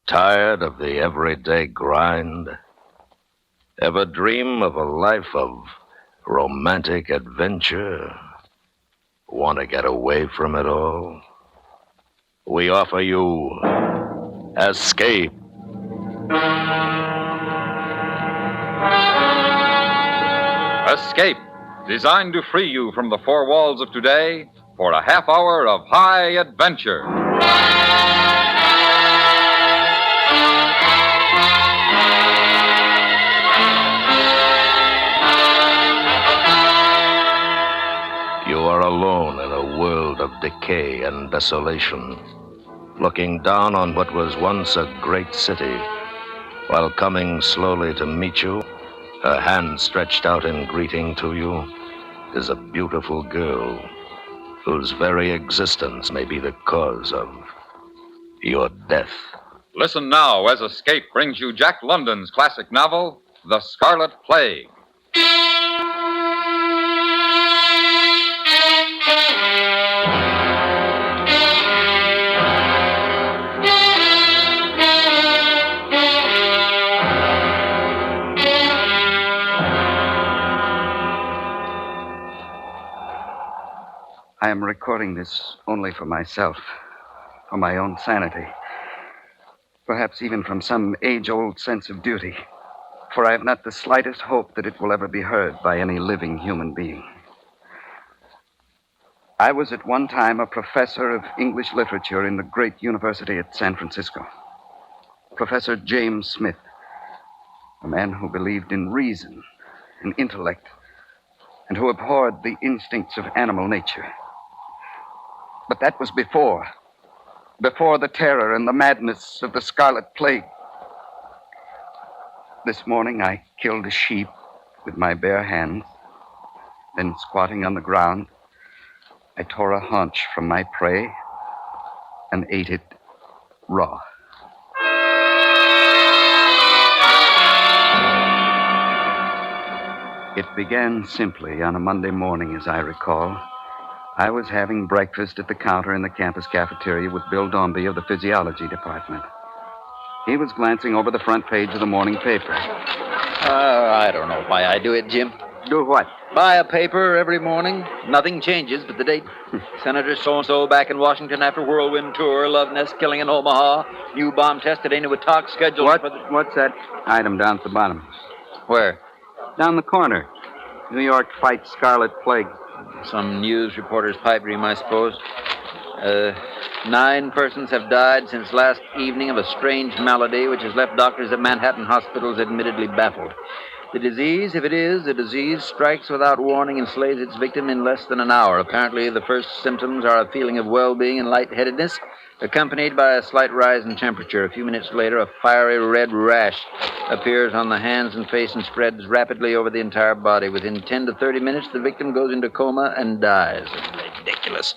Tired of the everyday grind? Ever dream of a life of romantic adventure? Want to get away from it all? We offer you Escape. Escape, designed to free you from the four walls of today for a half hour of high adventure. You are alone in a world of decay and desolation, looking down on what was once a great city, while coming slowly to meet you, her hand stretched out in greeting to you, is a beautiful girl whose very existence may be the cause of your death. Listen now as Escape brings you Jack London's classic novel, The Scarlet Plague. I am recording this only for myself, for my own sanity. Perhaps even from some age-old sense of duty, for I have not the slightest hope that it will ever be heard by any living human being. I was at one time a professor of English literature in the great university at San Francisco. Professor James Smith, a man who believed in reason and intellect, and who abhorred the instincts of animal nature. But that was before the terror and the madness of the Scarlet Plague. This morning I killed a sheep with my bare hands. Then, squatting on the ground, I tore a haunch from my prey and ate it raw. It began simply on a Monday morning, as I recall. I was having breakfast at the counter in the campus cafeteria with Bill Dombey of the physiology department. He was glancing over the front page of the morning paper. I don't know why I do it, Jim. Do what? Buy a paper every morning. Nothing changes but the date. Senator so-and-so back in Washington after whirlwind tour. Love nest killing in Omaha. New bomb tested into a talk scheduled for the... What's that item down at the bottom? Where? Down the corner. New York fights Scarlet Plague. Some news reporter's pipe dream, I suppose. 9 persons have died since last evening of a strange malady which has left doctors at Manhattan hospitals admittedly baffled. The disease, if it is a disease, strikes without warning and slays its victim in less than an hour. Apparently, the first symptoms are a feeling of well-being and lightheadedness, accompanied by a slight rise in temperature. A few minutes later, a fiery red rash appears on the hands and face and spreads rapidly over the entire body. Within 10 to 30 minutes, the victim goes into coma and dies. Ridiculous.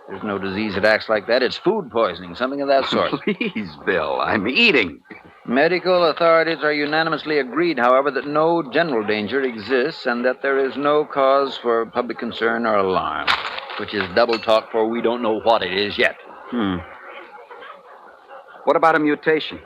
There's no disease that acts like that. It's food poisoning, something of that sort. Please, Bill, I'm eating. Medical authorities are unanimously agreed, however, that no general danger exists and that there is no cause for public concern or alarm, which is double talk, for we don't know what it is yet. What about a mutation?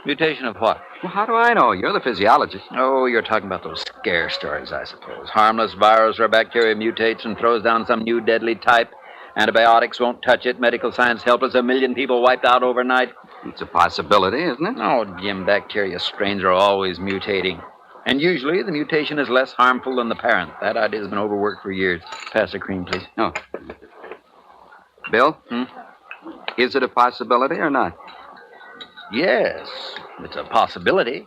Mutation of what? Well, how do I know? You're the physiologist. Oh, you're talking about those scare stories, I suppose. Harmless virus or bacteria mutates and throws down some new deadly type. Antibiotics won't touch it. Medical science helpless. 1 million people wiped out overnight. It's a possibility, isn't it? Oh, Jim, bacteria strains are always mutating. And usually the mutation is less harmful than the parent. That idea's been overworked for years. Pass the cream, please. Oh. Bill? Is it a possibility or not? Yes, it's a possibility.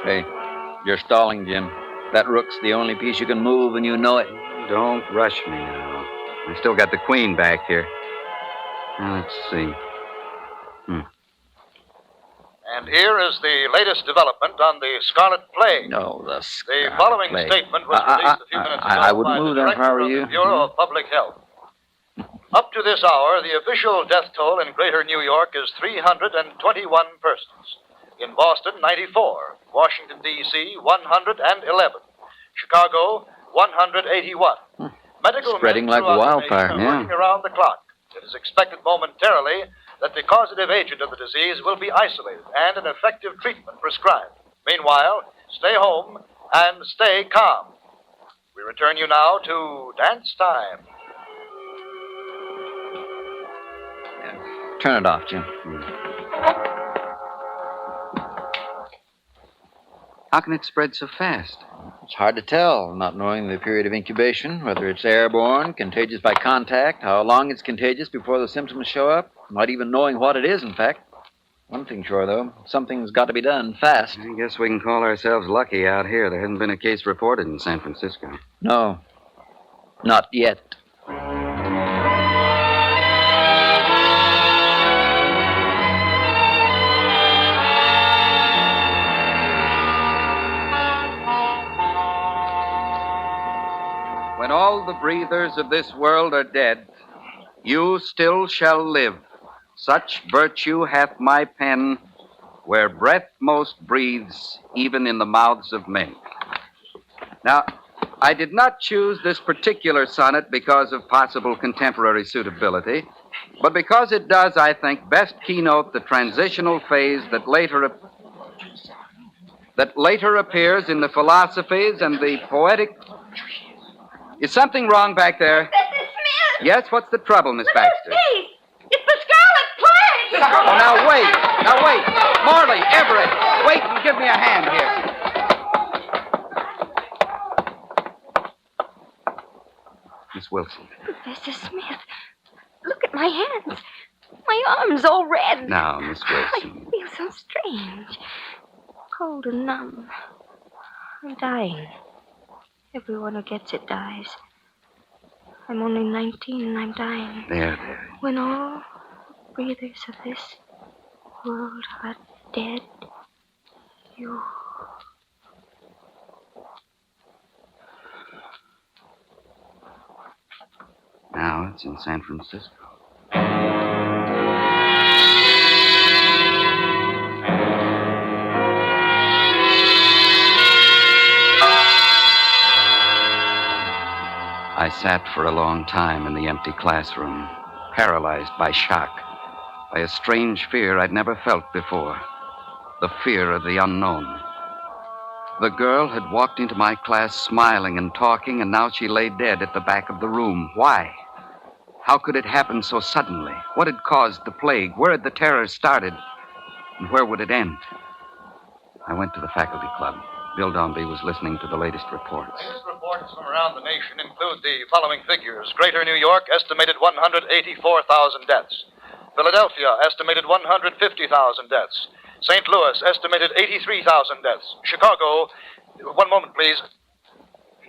Hey, you're stalling, Jim. That rook's the only piece you can move, and you know it. Don't rush me now. I still got the queen back here. Now, let's see. And here is the latest development on the Scarlet Plague. No, the Scarlet The following Plague. statement was released a few minutes ago I wouldn't by move the there if I director were of you. the Bureau of Public Health. Up to this hour, the official death toll in Greater New York is 321 persons. In Boston, 94. Washington, D.C., 111. Chicago, 181. Medical Spreading men like throughout the wildfire. nation are working around the clock. It is expected momentarily that the causative agent of the disease will be isolated and an effective treatment prescribed. Meanwhile, stay home and stay calm. We return you now to dance time. Turn it off, Jim. How can it spread so fast? It's hard to tell, not knowing the period of incubation, whether it's airborne, contagious by contact, how long it's contagious before the symptoms show up, not even knowing what it is, in fact. One thing sure, though, something's got to be done fast. I guess we can call ourselves lucky out here. There hasn't been a case reported in San Francisco. No, not yet. When all the breathers of this world are dead, you still shall live. Such virtue hath my pen, where breath most breathes, even in the mouths of men. Now, I did not choose this particular sonnet because of possible contemporary suitability, but because it does, I think, best keynote the transitional phase that later appears in the philosophies and the poetic... Is something wrong back there? Mrs. Smith! Yes, what's the trouble, Miss Baxter? Look, please! It's the Scarlet Plague! Oh, now wait! Morley, Everett, wait and give me a hand here. Miss Wilson. Professor Smith, look at my hands. My arm's all red. Now, Miss Wilson. I feel so strange. Cold and numb. I'm dying. Everyone who gets it dies. I'm only 19 and I'm dying. There. When all breathers of this world are dead, you... Now it's in San Francisco. I sat for a long time in the empty classroom, paralyzed by shock, by a strange fear I'd never felt before, the fear of the unknown. The girl had walked into my class smiling and talking, and now she lay dead at the back of the room. Why? How could it happen so suddenly? What had caused the plague? Where had the terror started? And where would it end? I went to the faculty club. Bill Dombey was listening to the latest reports. Latest reports from around the nation include the following figures. Greater New York, estimated 184,000 deaths. Philadelphia, estimated 150,000 deaths. St. Louis, estimated 83,000 deaths. Chicago, one moment, please.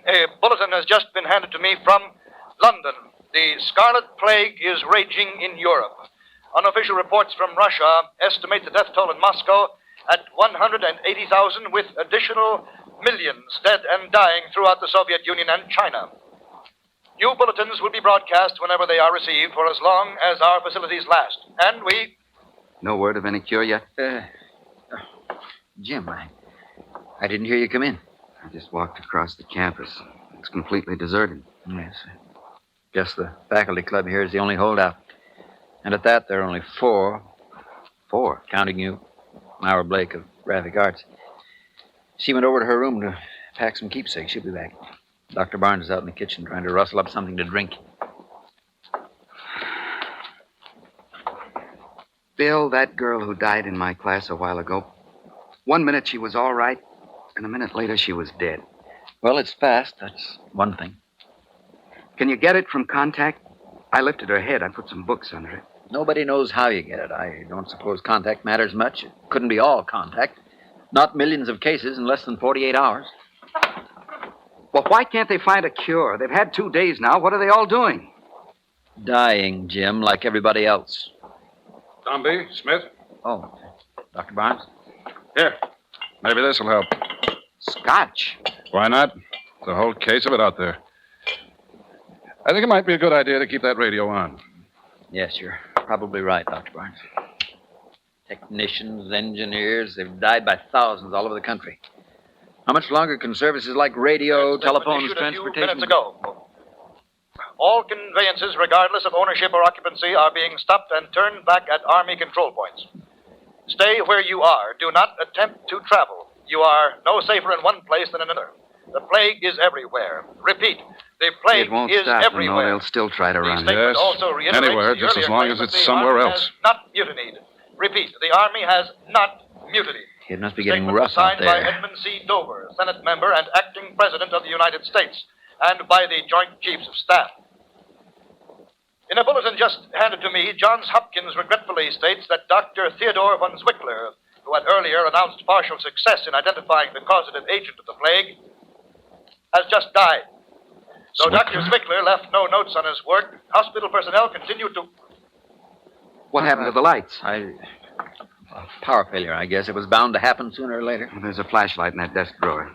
A bulletin has just been handed to me from London. The Scarlet Plague is raging in Europe. Unofficial reports from Russia estimate the death toll in Moscow at 180,000, with additional millions dead and dying throughout the Soviet Union and China. New bulletins will be broadcast whenever they are received for as long as our facilities last. And we... No word of any cure yet? Jim, I didn't hear you come in. I just walked across the campus. It's completely deserted. Yes. Guess the faculty club here is the only holdout. And at that, there are only four. Four? Counting you. Myra Blake of Graphic Arts. She went over to her room to pack some keepsakes. She'll be back. Dr. Barnes is out in the kitchen trying to rustle up something to drink. Bill, that girl who died in my class a while ago, 1 minute she was all right, and a minute later she was dead. Well, it's fast. That's one thing. Can you get it from contact? I lifted her head. I put some books under it. Nobody knows how you get it. I don't suppose contact matters much. It couldn't be all contact. Not millions of cases in less than 48 hours. Well, why can't they find a cure? They've had 2 days now. What are they all doing? Dying, Jim, like everybody else. Dombey, Smith. Oh, Dr. Barnes? Here. Maybe this will help. Scotch. Why not? There's a whole case of it out there. I think it might be a good idea to keep that radio on. Yes, you're probably right, Dr. Barnes. Technicians, engineers, they've died by thousands all over the country. How much longer can services like radio, telephones, Issued a few transportation... minutes ago. All conveyances, regardless of ownership or occupancy, are being stopped and turned back at Army control points. Stay where you are. Do not attempt to travel. You are no safer in one place than in another. The plague is everywhere. Repeat, the plague It won't is stop, everywhere. no, they'll still try to The run. statement Yes, also reiterates anywhere, the just as earlier long claim as that it's the somewhere Army else. has not mutinied. Repeat, the Army has not mutinied. It must be getting Statement rough was signed out by there. Edmund C. Dover, Senate member and acting President of the United States, and by the Joint Chiefs of Staff. In a bulletin just handed to me, Johns Hopkins regretfully states that Dr. Theodore von Zwickler, who had earlier announced partial success in identifying the causative agent of the plague, has just died. Though Dr. Zwickler left no notes on his work, hospital personnel continued to... What happened to the lights? Power failure, I guess. It was bound to happen sooner or later. There's a flashlight in that desk drawer.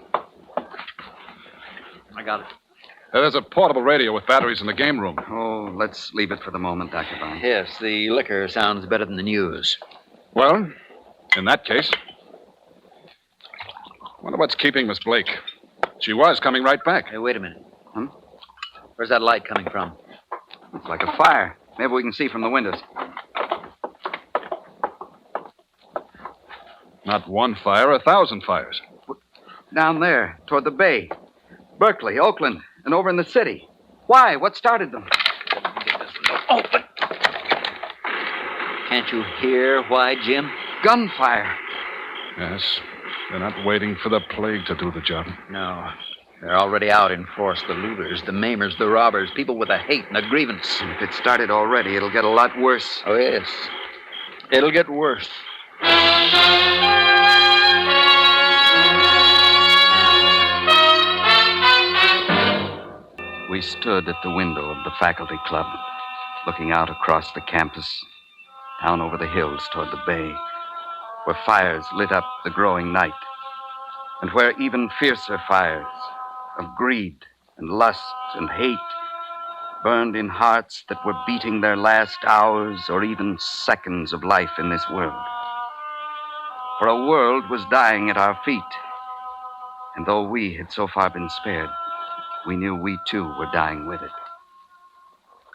I got it. There's a portable radio with batteries in the game room. Oh, let's leave it for the moment, Dr. Barnes. Yes, the liquor sounds better than the news. Well, in that case, wonder what's keeping Miss Blake. She was coming right back. Hey, wait a minute. Where's that light coming from? It's like a fire. Maybe we can see from the windows. Not one fire, 1,000 fires. Down there, toward the bay. Berkeley, Oakland, and over in the city. Why? What started them? Oh, but... Can't you hear why, Jim? Gunfire. Yes, they're not waiting for the plague to do the job. No. They're already out in force. The looters, the maimers, the robbers, people with a hate and a grievance. If it started already, it'll get a lot worse. Oh, yes. It'll get worse. We stood at the window of the faculty club, looking out across the campus, down over the hills toward the bay, where fires lit up the growing night, and where even fiercer fires of greed and lust and hate burned in hearts that were beating their last hours or even seconds of life in this world. For a world was dying at our feet, and though we had so far been spared, we knew we too were dying with it.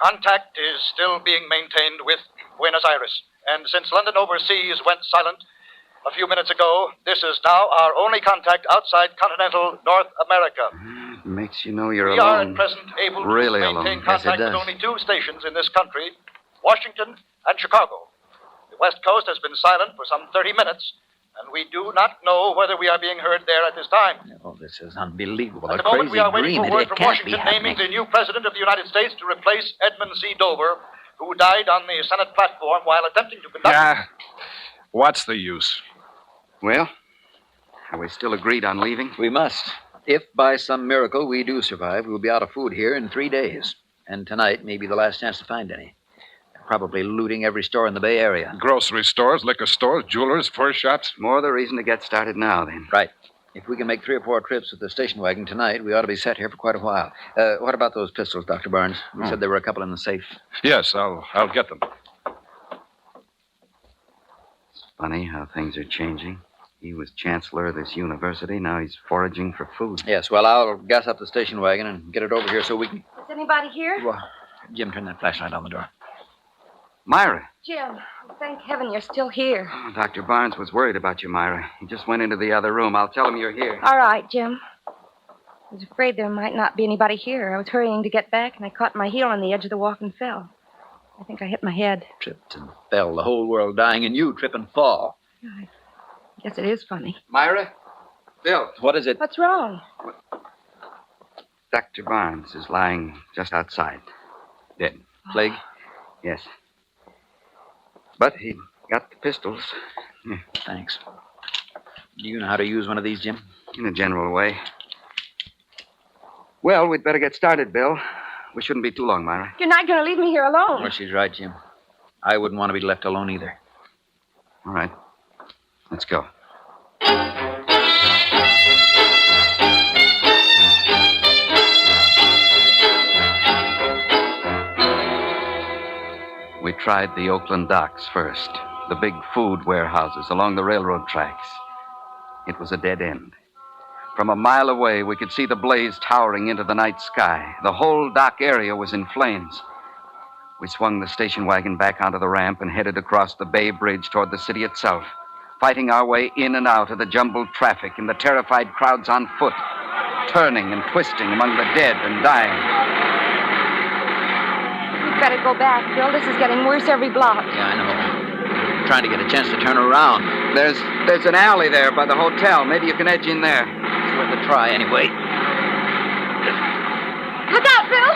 Contact is still being maintained with Buenos Aires, and since London Overseas went silent a few minutes ago, this is now our only contact outside continental North America. It makes you know you're We alone. are at present able Really to maintain alone. Yes, it contact with does. only two stations in this country, Washington and Chicago. The West Coast has been silent for some 30 minutes, and we do not know whether we are being heard there at this time. Oh, this is unbelievable. At A the moment, crazy we are waiting dream. for word It from can't Washington be happening. naming the new president of the United States to replace Edmund C. Dover, who died on the Senate platform while attempting to conduct... Yeah. What's the use? Well, are we still agreed on leaving? We must. If by some miracle we do survive, we'll be out of food here in 3 days. And tonight may be the last chance to find any. They're probably looting every store in the Bay Area. Grocery stores, liquor stores, jewelers, fur shops. More the reason to get started now, then. Right. If we can make 3 or 4 trips with the station wagon tonight, we ought to be set here for quite a while. What about those pistols, Dr. Barnes? You said there were a couple in the safe. Yes, I'll get them. It's funny how things are changing. He was chancellor of this university. Now he's foraging for food. Yes, well, I'll gas up the station wagon and get it over here so we can... Is anybody here? Well, Jim, turn that flashlight on the door. Myra. Jim, thank heaven you're still here. Oh, Dr. Barnes was worried about you, Myra. He just went into the other room. I'll tell him you're here. All right, Jim. I was afraid there might not be anybody here. I was hurrying to get back, and I caught my heel on the edge of the walk and fell. I think I hit my head. Tripped and fell, the whole world dying, and you trip and fall. I guess it is funny. Myra? Bill. What is it? What's wrong? Dr. Barnes is lying just outside. Dead. Plague? Yes. But he got the pistols. Thanks. Do you know how to use one of these, Jim? In a general way. Well, we'd better get started, Bill. We shouldn't be too long, Myra. You're not going to leave me here alone. Well, she's right, Jim. I wouldn't want to be left alone either. All right. Let's go. We tried the Oakland docks first, the big food warehouses along the railroad tracks. It was a dead end. From a mile away, we could see the blaze towering into the night sky. The whole dock area was in flames. We swung the station wagon back onto the ramp and headed across the Bay Bridge toward the city itself, fighting our way in and out of the jumbled traffic and the terrified crowds on foot, turning and twisting among the dead and dying. We'd better go back, Bill. This is getting worse every block. Yeah, I know. I'm trying to get a chance to turn around. There's an alley there by the hotel. Maybe you can edge in there. It's worth a try anyway. Look out, Bill!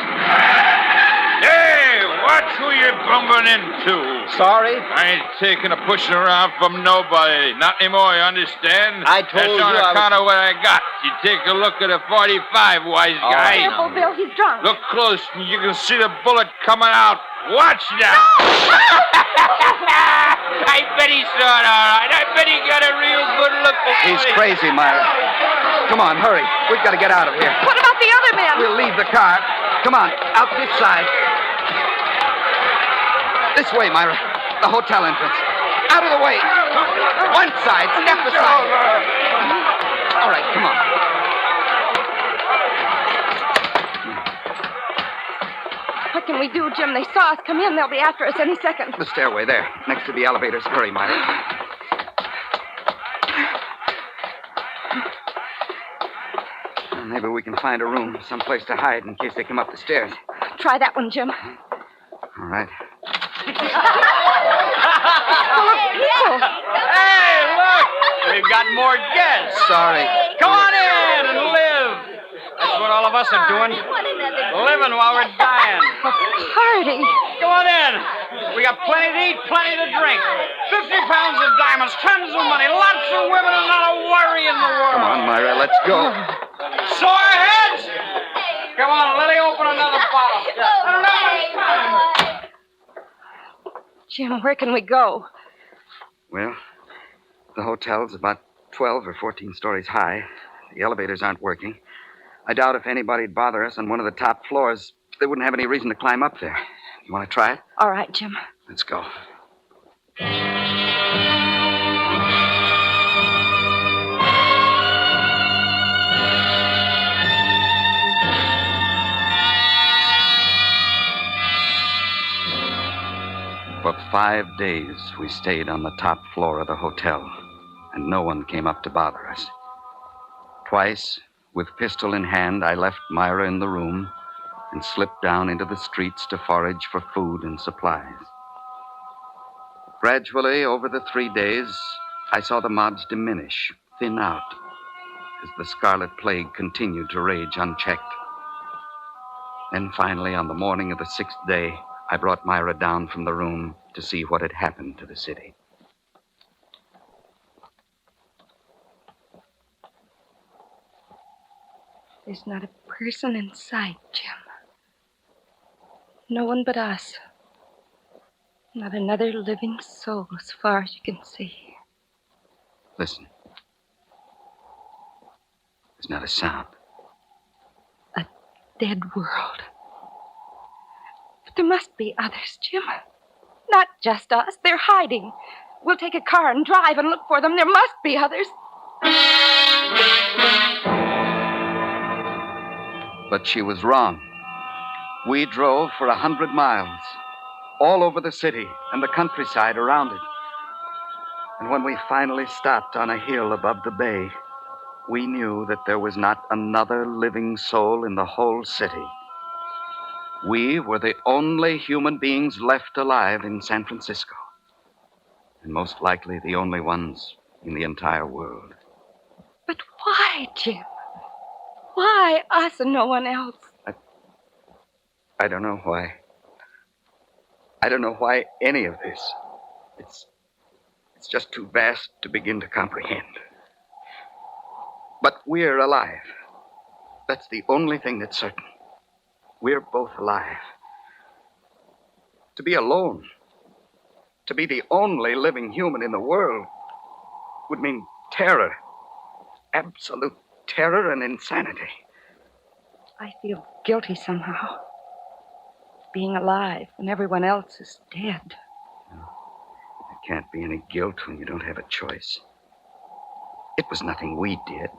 Hey, watch who you're bumping into. Sorry? I ain't taking a pushing around from nobody. Not anymore, you understand? I told That's you on I account of what I got. You take a look at a 45, wise guy. Careful, Bill. He's drunk. Look close, and you can see the bullet coming out. Watch now. I bet he saw it all right. I bet he got a real good look. He's crazy, Myra. Come on, hurry. We've got to get out of here. What about the other men? We'll leave the car. Come on, out this side. This way, Myra. The hotel entrance. Out of the way. One side. Step aside. All right, come on. What can we do, Jim? They saw us come in. They'll be after us any second. The stairway there, next to the elevators. Hurry, Myra. Maybe we can find a room, someplace to hide in case they come up the stairs. Try that one, Jim. All right. Full of people. Hey, look! We've got more guests. Sorry. Come on in and live. That's what all of us are doing. Living while we're dying. A party. Come on in. We got plenty to eat, plenty to drink. 50 pounds of diamonds, tons of money, lots of women, and not a worry in the world. Come on, Myra, let's go. Sore heads? Come on, let me open another bottle. Jim, where can we go? Well, the hotel's about 12 or 14 stories high. The elevators aren't working. I doubt if anybody'd bother us on one of the top floors. They wouldn't have any reason to climb up there. You want to try it? All right, Jim. Let's go. For 5 days, we stayed on the top floor of the hotel, and no one came up to bother us. Twice, with pistol in hand, I left Myra in the room and slipped down into the streets to forage for food and supplies. Gradually, over the 3 days, I saw the mobs diminish, thin out, as the Scarlet Plague continued to rage unchecked. Then finally, on the morning of the 6th day, I brought Myra down from the room to see what had happened to the city. There's not a person in sight, Jim. No one but us. Not another living soul as far as you can see. Listen. There's not a sound. A dead world. But there must be others, Jim. Not just us. They're hiding. We'll take a car and drive and look for them. There must be others. But she was wrong. We drove for 100 miles, all over the city and the countryside around it. And when we finally stopped on a hill above the bay, we knew that there was not another living soul in the whole city. We were the only human beings left alive in San Francisco, and most likely the only ones in the entire world. But why, Jim? Why us and no one else? I don't know why. I don't know why any of this. It's just too vast to begin to comprehend. But we're alive. That's the only thing that's certain. We're both alive. To be alone, to be the only living human in the world, would mean terror. Absolute terror and insanity. I feel guilty somehow. being alive when everyone else is dead. There can't be any guilt when you don't have a choice. It was nothing we did.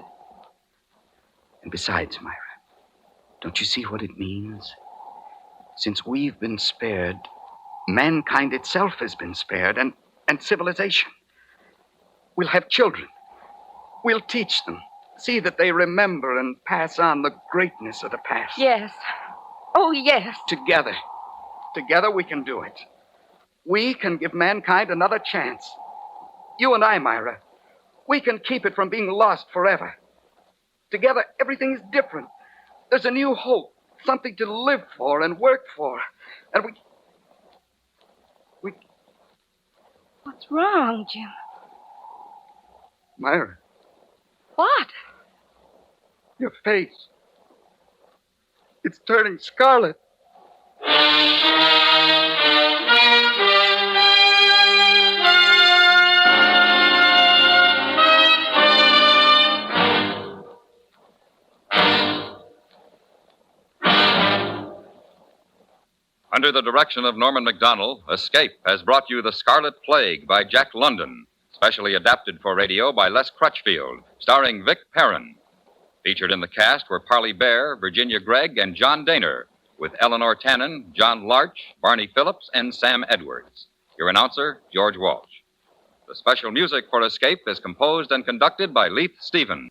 And besides, Myra, don't you see what it means? Since we've been spared, mankind itself has been spared, and civilization. We'll have children. We'll teach them. See that they remember and pass on the greatness of the past. Yes. Oh, yes. Together. Together we can do it. We can give mankind another chance. You and I, Myra. We can keep it from being lost forever. Together, everything is different. There's a new hope, something to live for and work for. And we... What's wrong, Jim? Myra, What? your face. It's turning scarlet. Under the direction of Norman Macdonnell, Escape has brought you The Scarlet Plague by Jack London, specially adapted for radio by Les Crutchfield, starring Vic Perrin. Featured in the cast were Parley Bear, Virginia Gregg, and John Daner, with Eleanor Tannen, John Larch, Barney Phillips, and Sam Edwards. Your announcer, George Walsh. The special music for Escape is composed and conducted by Leith Stephen.